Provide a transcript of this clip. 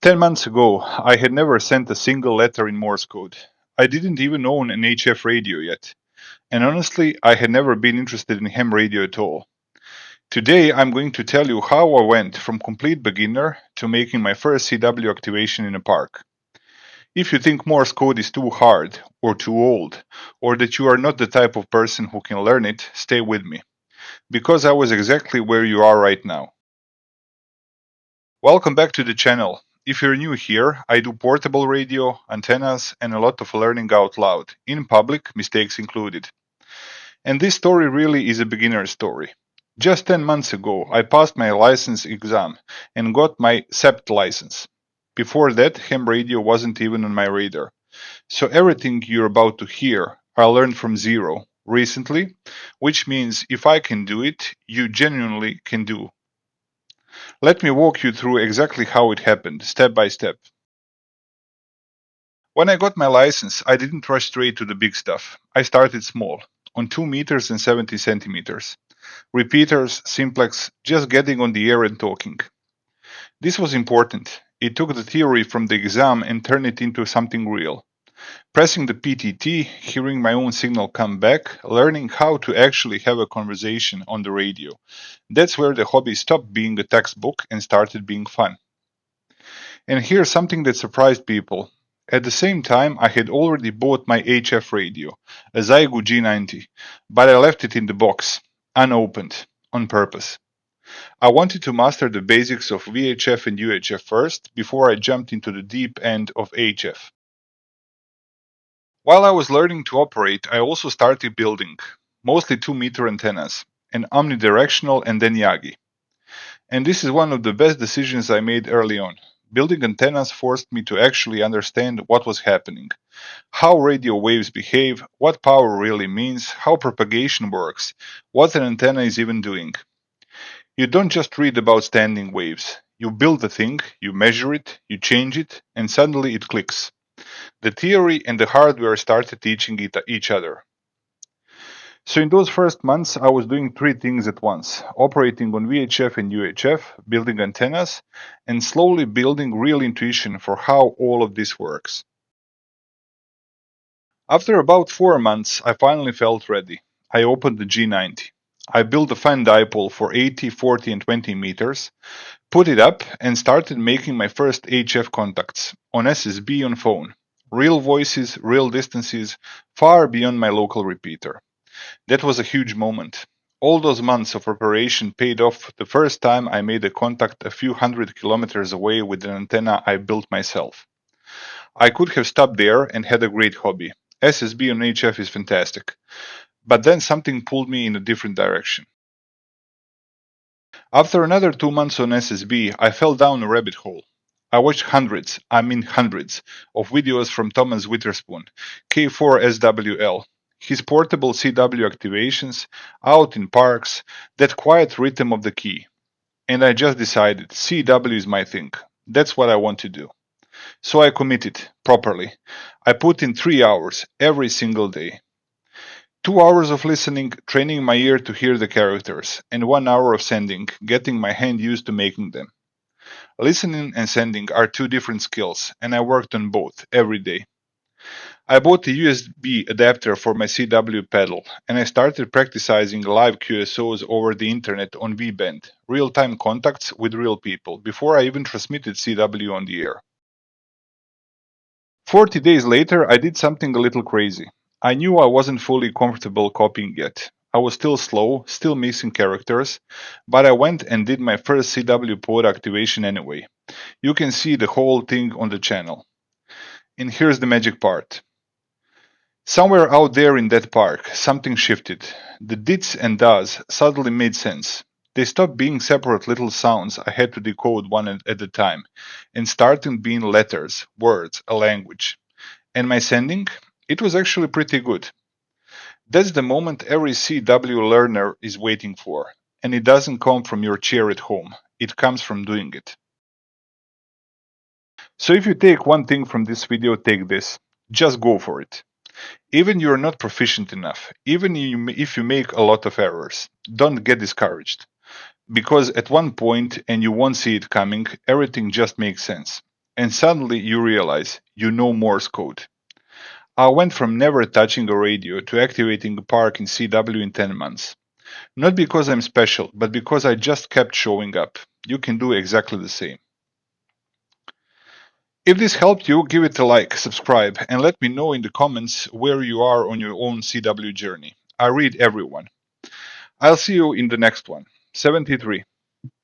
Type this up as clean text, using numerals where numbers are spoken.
10 months ago, I had never sent a single letter in Morse code. I didn't even own an HF radio yet. And honestly, I had never been interested in ham radio at all. Today, I'm going to tell you how I went from complete beginner to making my first CW activation in a park. If you think Morse code is too hard, or too old, or that you are not the type of person who can learn it, stay with me. Because I was exactly where you are right now. Welcome back to the channel. If you're new here, I do portable radio, antennas, and a lot of learning out loud, in public, mistakes included. And this story really is a beginner's story. Just 10 months ago, I passed my license exam and got my SEPT license. Before that, ham radio wasn't even on my radar. So everything you're about to hear, I learned from zero, recently, which means if I can do it, you genuinely can do. Let me walk you through exactly how it happened, step by step. When I got my license, I didn't rush straight to the big stuff. I started small, on 2 meters and 70 centimeters. Repeaters, simplex, just getting on the air and talking. This was important. It took the theory from the exam and turned it into something real. Pressing the PTT, hearing my own signal come back, learning how to actually have a conversation on the radio. That's where the hobby stopped being a textbook and started being fun. And here's something that surprised people. At the same time, I had already bought my HF radio, a Xiegu G90, but I left it in the box, unopened, on purpose. I wanted to master the basics of VHF and UHF first, before I jumped into the deep end of HF. While I was learning to operate, I also started building, mostly 2-meter antennas, an omnidirectional and then Yagi. And this is one of the best decisions I made early on. Building antennas forced me to actually understand what was happening, how radio waves behave, what power really means, how propagation works, what an antenna is even doing. You don't just read about standing waves. You build the thing, you measure it, you change it, and suddenly it clicks. The theory and the hardware started teaching each other. So in those first months, I was doing 3 things at once: operating on VHF and UHF, building antennas, and slowly building real intuition for how all of this works. After about 4 months, I finally felt ready. I opened the G90. I built a fan dipole for 80, 40, and 20 meters, put it up, and started making my first HF contacts on SSB on phone. Real voices, real distances, far beyond my local repeater. That was a huge moment. All those months of preparation paid off the first time I made a contact a few hundred kilometers away with an antenna I built myself. I could have stopped there and had a great hobby. SSB on HF is fantastic. But then something pulled me in a different direction. After another 2 months on SSB, I fell down a rabbit hole. I watched hundreds of videos from Thomas Witherspoon, K4SWL, his portable CW activations, out in parks, that quiet rhythm of the key. And I just decided, CW is my thing. That's what I want to do. So I committed, properly. I put in 3 hours, every single day. 2 hours of listening, training my ear to hear the characters, and 1 hour of sending, getting my hand used to making them. Listening and sending are 2 different skills, and I worked on both, every day. I bought a USB adapter for my CW pedal, and I started practicing live QSOs over the internet on V-band, real-time contacts with real people, before I even transmitted CW on the air. 40 days later, I did something a little crazy. I knew I wasn't fully comfortable copying yet. I was still slow, still missing characters, but I went and did my first CW POTA activation anyway. You can see the whole thing on the channel. And here's the magic part. Somewhere out there in that park, something shifted. The dits and das suddenly made sense. They stopped being separate little sounds I had to decode one at a time, and started being letters, words, a language. And my sending? It was actually pretty good. That's the moment every CW learner is waiting for, and it doesn't come from your chair at home. It comes from doing it. So if you take one thing from this video, take this. Just go for it. Even you're not proficient enough, even if you make a lot of errors, don't get discouraged. Because at one point, and you won't see it coming, everything just makes sense. and suddenly you realize you know Morse code. I went from never touching a radio to activating a park in CW in 10 months. Not because I'm special, but because I just kept showing up. You can do exactly the same. If this helped you, give it a like, subscribe, and let me know in the comments where you are on your own CW journey. I read everyone. I'll see you in the next one. 73.